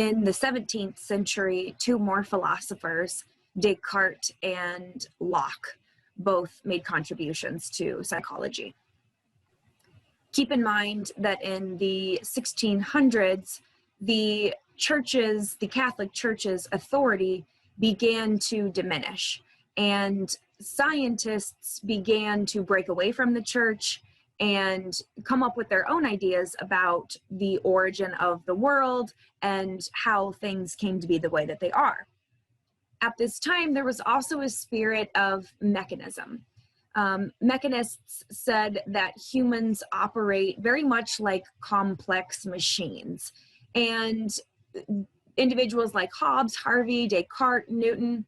In the 17th century, two more philosophers, Descartes and Locke, both made contributions to psychology. Keep in mind that in the 1600s, the Catholic Church's authority began to diminish, and scientists began to break away from the church and come up with their own ideas about the origin of the world and how things came to be the way that they are. At this time, there was also a spirit of mechanism. Mechanists said that humans operate very much like complex machines. And individuals like Hobbes, Harvey, Descartes, Newton,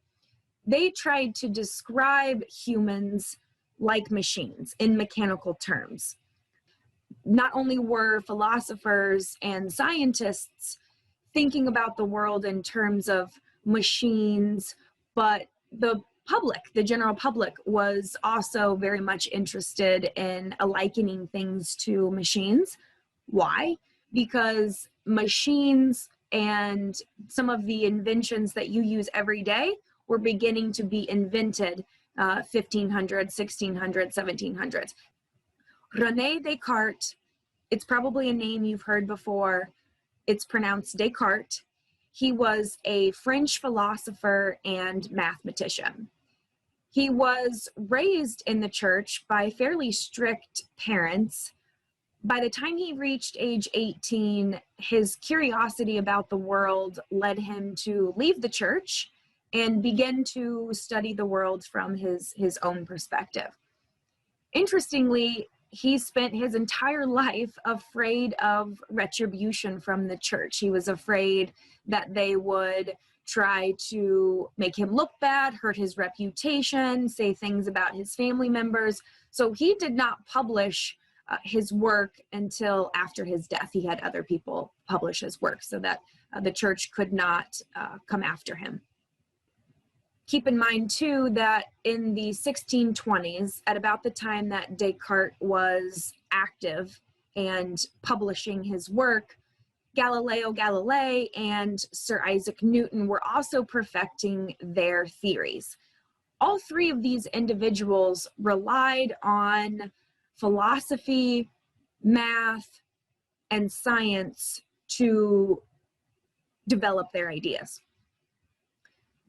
they tried to describe humans like machines in mechanical terms. Not only were philosophers and scientists thinking about the world in terms of machines, but the public, the general public, was also very much interested in likening things to machines. Why? Because machines and some of the inventions that you use every day were beginning to be invented 1500s, 1600s, 1700s. René Descartes, it's probably a name you've heard before. It's pronounced Descartes. He was a French philosopher and mathematician. He was raised in the church by fairly strict parents. By the time he reached age 18, his curiosity about the world led him to leave the church and begin to study the world from his own perspective. Interestingly, he spent his entire life afraid of retribution from the church. He was afraid that they would try to make him look bad, hurt his reputation, say things about his family members. So he did not publish his work until after his death. He had other people publish his work so that the church could not come after him. Keep in mind, too, that in the 1620s, at about the time that Descartes was active and publishing his work, Galileo Galilei and Sir Isaac Newton were also perfecting their theories. All three of these individuals relied on philosophy, math, and science to develop their ideas.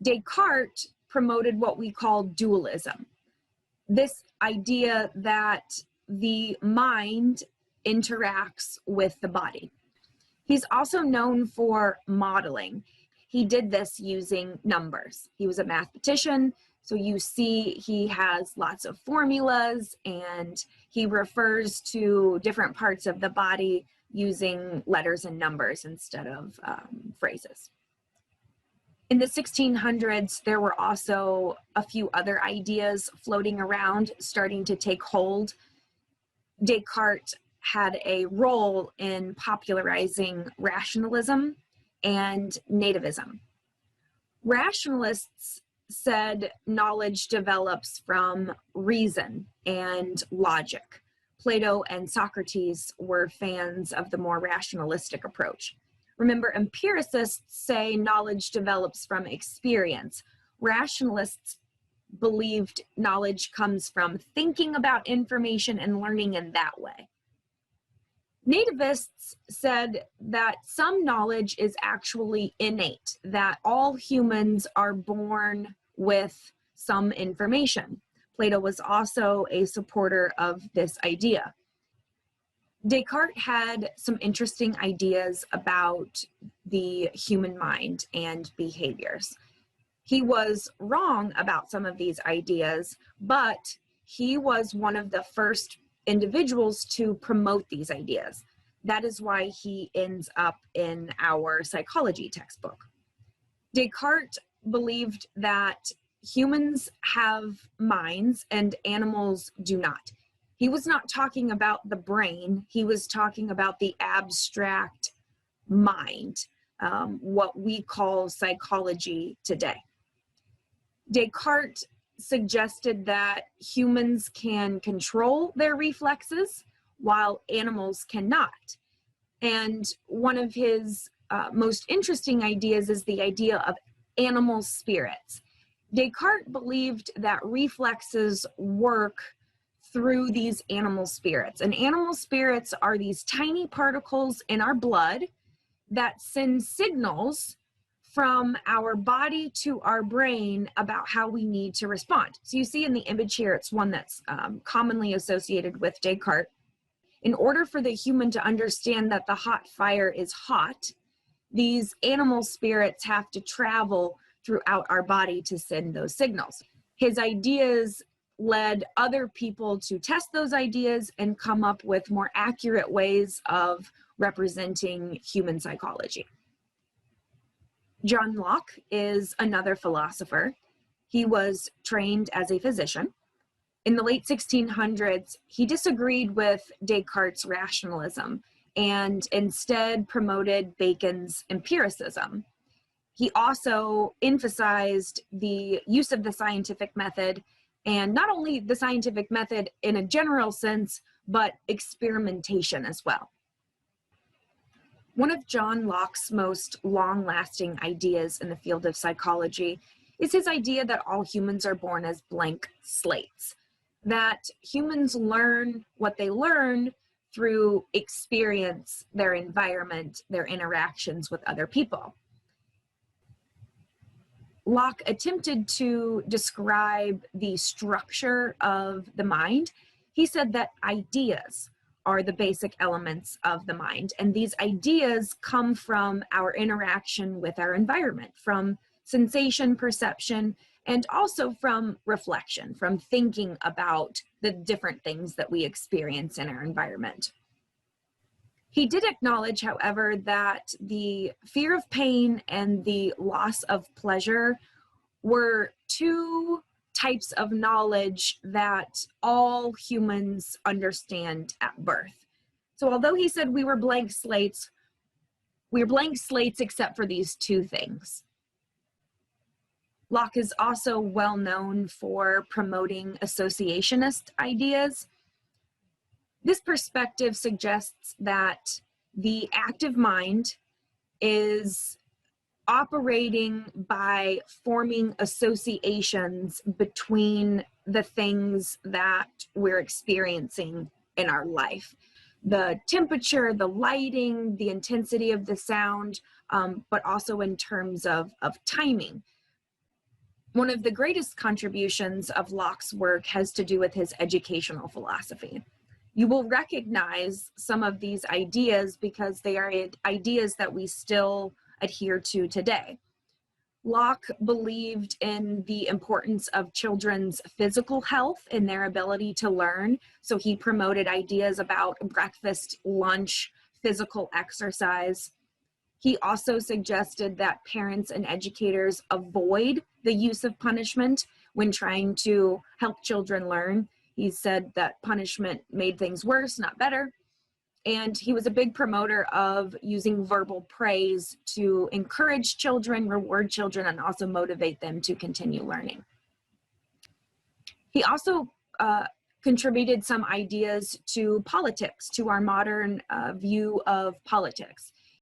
Descartes promoted what we call dualism, this idea that the mind interacts with the body. He's also known for modeling. He did this using numbers. He was a mathematician, so you see he has lots of formulas and he refers to different parts of the body using letters and numbers instead of phrases. In the 1600s, there were also a few other ideas floating around, starting to take hold. Descartes had a role in popularizing rationalism and nativism. Rationalists said knowledge develops from reason and logic. Plato and Socrates were fans of the more rationalistic approach. Remember, empiricists say knowledge develops from experience. Rationalists believed knowledge comes from thinking about information and learning in that way. Nativists said that some knowledge is actually innate, that all humans are born with some information. Plato was also a supporter of this idea. Descartes had some interesting ideas about the human mind and behaviors. He was wrong about some of these ideas, but he was one of the first individuals to promote these ideas. That is why he ends up in our psychology textbook. Descartes believed that humans have minds and animals do not. He was not talking about the brain, he was talking about the abstract mind, what we call psychology today. Descartes suggested that humans can control their reflexes while animals cannot. And one of his most interesting ideas is the idea of animal spirits. Descartes believed that reflexes work through these animal spirits. And animal spirits are these tiny particles in our blood that send signals from our body to our brain about how we need to respond. So you see in the image here, it's one that's commonly associated with Descartes. In order for the human to understand that the hot fire is hot, these animal spirits have to travel throughout our body to send those signals. His ideas led other people to test those ideas and come up with more accurate ways of representing human psychology. John Locke is another philosopher. He was trained as a physician. In the late 1600s, he disagreed with Descartes' rationalism and instead promoted Bacon's empiricism. He also emphasized the use of the scientific method, and not only the scientific method in a general sense, but experimentation as well. One of John Locke's most long-lasting ideas in the field of psychology is his idea that all humans are born as blank slates, that humans learn what they learn through experience, their environment, their interactions with other people. Locke attempted to describe the structure of the mind. He said that ideas are the basic elements of the mind, and these ideas come from our interaction with our environment, from sensation, perception, and also from reflection, from thinking about the different things that we experience in our environment. He did acknowledge, however, that the fear of pain and the loss of pleasure were two types of knowledge that all humans understand at birth. So although he said we were blank slates except for these two things. Locke is also well known for promoting associationist ideas. This perspective suggests that the active mind is operating by forming associations between the things that we're experiencing in our life. The temperature, the lighting, the intensity of the sound, but also in terms of timing. One of the greatest contributions of Locke's work has to do with his educational philosophy. You will recognize some of these ideas because they are ideas that we still adhere to today. Locke believed in the importance of children's physical health and their ability to learn, so he promoted ideas about breakfast, lunch, physical exercise. He also suggested that parents and educators avoid the use of punishment when trying to help children learn. He said that punishment made things worse, not better. And he was a big promoter of using verbal praise to encourage children, reward children, and also motivate them to continue learning. He also contributed some ideas to politics, to our modern view of politics.